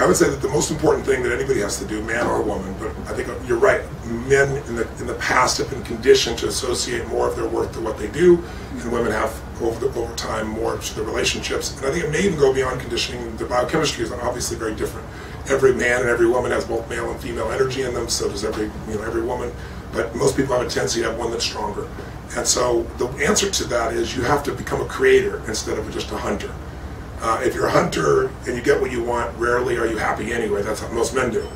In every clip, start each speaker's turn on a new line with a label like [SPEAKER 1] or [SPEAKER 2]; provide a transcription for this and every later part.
[SPEAKER 1] I would say that the most important thing that anybody has to do, man or woman, but I think you're right, men in the past have been conditioned to associate more of their worth to what they do, and women have over time more to the relationships. And I think it may even go beyond conditioning. The biochemistry is obviously very different. Every man and every woman has both male and female energy in them, so does every woman. But most people have a tendency to have one that's stronger. And so the answer to that is you have to become a creator instead of just a hunter. If you're a hunter and you get what you want, rarely are you happy anyway. That's what most men do.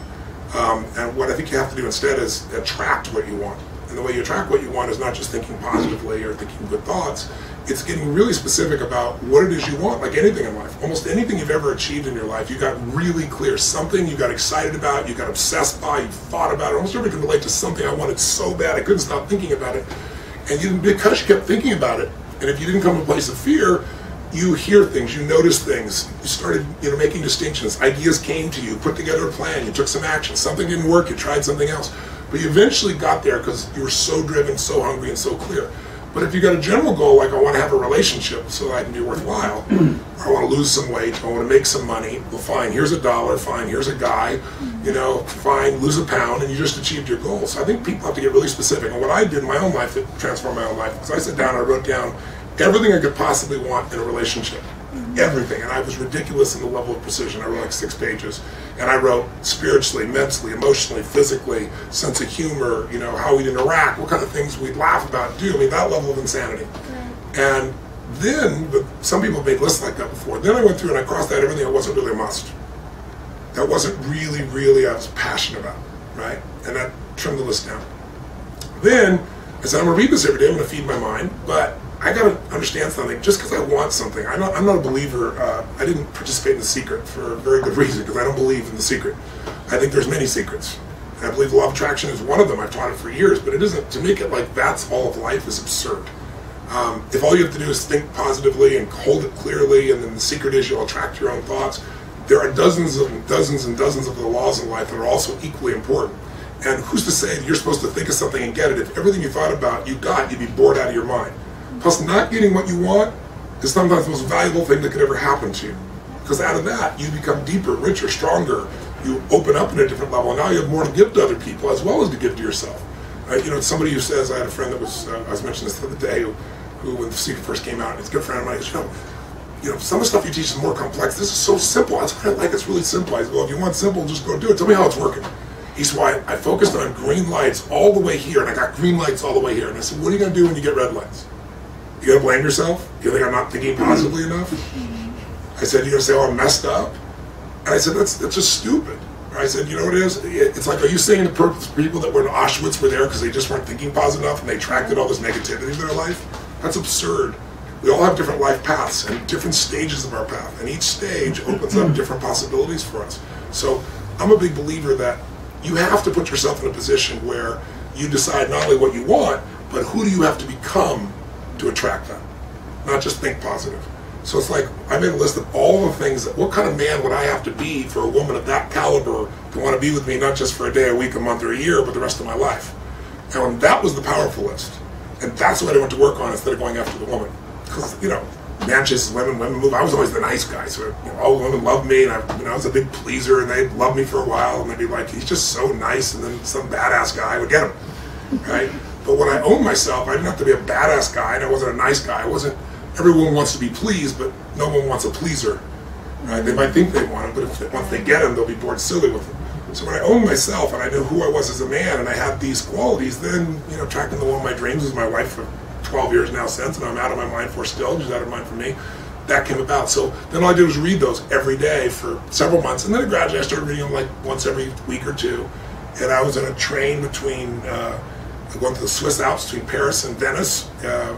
[SPEAKER 1] And what I think you have to do instead is attract what you want. And the way you attract what you want is not just thinking positively or thinking good thoughts. It's getting really specific about what it is you want, like anything in life. Almost anything you've ever achieved in your life, you got really clear. Something you got excited about, you got obsessed by, you thought about it. Almost everybody can relate to something I wanted so bad I couldn't stop thinking about it. And because you kept thinking about it, and if you didn't come from a place of fear, you hear things, you notice things, you started making distinctions, ideas came to you, put together a plan, you took some action, something didn't work, you tried something else. But you eventually got there because you were so driven, so hungry, and so clear. But if you got a general goal, like I want to have a relationship so that I can be worthwhile, or I want to lose some weight, I want to make some money, well fine, here's $1, fine, here's a guy, fine, lose a pound, and you just achieved your goal. So I think people have to get really specific. And what I did in my own life that transformed my own life, because I sat down and I wrote down everything I could possibly want in a relationship. Everything. And I was ridiculous in the level of precision. I wrote like 6 pages. And I wrote spiritually, mentally, emotionally, physically, sense of humor, how we'd interact, what kind of things we'd laugh about, do. I mean, that level of insanity. And then, but some people have made lists like that before. Then I went through and I crossed out everything that wasn't really a must. That wasn't really I was passionate about, right? And that trimmed the list down. Then I said, I'm going to read this every day, I'm going to feed my mind, but I got to understand something. Just because I want something, I'm not a believer. I didn't participate in The Secret for a very good reason, because I don't believe in The Secret. I think there's many secrets. And I believe the law of attraction is one of them. I've taught it for years, but it isn't. To make it like that's all of life is absurd. If all you have to do is think positively and hold it clearly, and then the secret is you'll attract your own thoughts, there are dozens and dozens of the laws in life that are also equally important. And who's to say that you're supposed to think of something and get it? If everything you thought about you got, you'd be bored out of your mind. Plus, not getting what you want is sometimes the most valuable thing that could ever happen to you. Because out of that, you become deeper, richer, stronger. You open up in a different level. And now you have more to give to other people as well as to give to yourself. Somebody who says, I had a friend that was, I was mentioning this the other day, who when The Secret first came out, and he's a good friend of mine, he goes, some of the stuff you teach is more complex. This is so simple. That's what I like. It's really simple. I said, well, if you want simple, just go do it. Tell me how it's working. He said, well, I focused on green lights all the way here, and I got green lights all the way here. And I said, what are you going to do when you get red lights? You gonna blame yourself? You think I'm not thinking positively enough? I said, you're gonna say, oh, I'm messed up? And I said, that's just stupid. I said, you know what it is? It's like, are you saying the people that were in Auschwitz were there because they just weren't thinking positive enough and they attracted all this negativity to their life? That's absurd. We all have different life paths and different stages of our path, and each stage opens up different possibilities for us. So I'm a big believer that you have to put yourself in a position where you decide not only what you want, but who do you have to become to attract that, not just think positive. So it's like, I made a list of all the things that, what kind of man would I have to be for a woman of that caliber to want to be with me, not just for a day, a week, a month, or a year, but the rest of my life. And that was the powerful list. And that's what I went to work on instead of going after the woman. Because, man chases women, women move. I was always the nice guy, so all women loved me, and I was a big pleaser, and they'd love me for a while, and they'd be like, he's just so nice, and then some badass guy would get him, right? But when I owned myself, I didn't have to be a badass guy, and I wasn't a nice guy. Everyone wants to be pleased, but no one wants a pleaser. Right? They might think they want him, but once they get him, they'll be bored silly with him. So when I owned myself, and I knew who I was as a man, and I had these qualities, then, attracting the woman of my dreams was my wife for 12 years now since, and I'm out of my mind for still, she's out of mind for me. That came about. So then all I did was read those every day for several months, and then gradually I started reading them like once every week or two. And I was on a train between, going to the Swiss Alps between Paris and Venice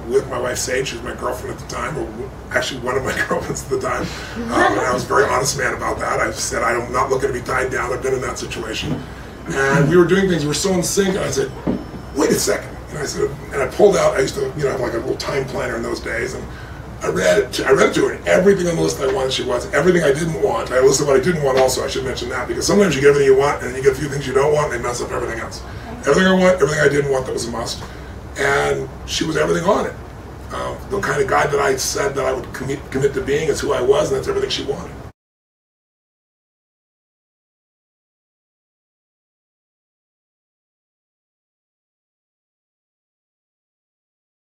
[SPEAKER 1] with my wife Sage, who's my girlfriend at the time, or actually one of my girlfriends at the time. And I was a very honest man about that. I said, I'm not looking to be tied down. I've been in that situation. And we were doing things, we were so in sync, and I said, wait a second. And I said, and I pulled out, I used to, have like a little time planner in those days, and I read it to her, and everything on the list I wanted she was, everything I didn't want. I listed what I didn't want also, I should mention that, because sometimes you get everything you want, and then you get a few things you don't want, and they mess up everything else. Everything I want, everything I didn't want that was a must. And she was everything on it. The kind of guy that I said that I would commit to being is who I was, and that's everything she wanted.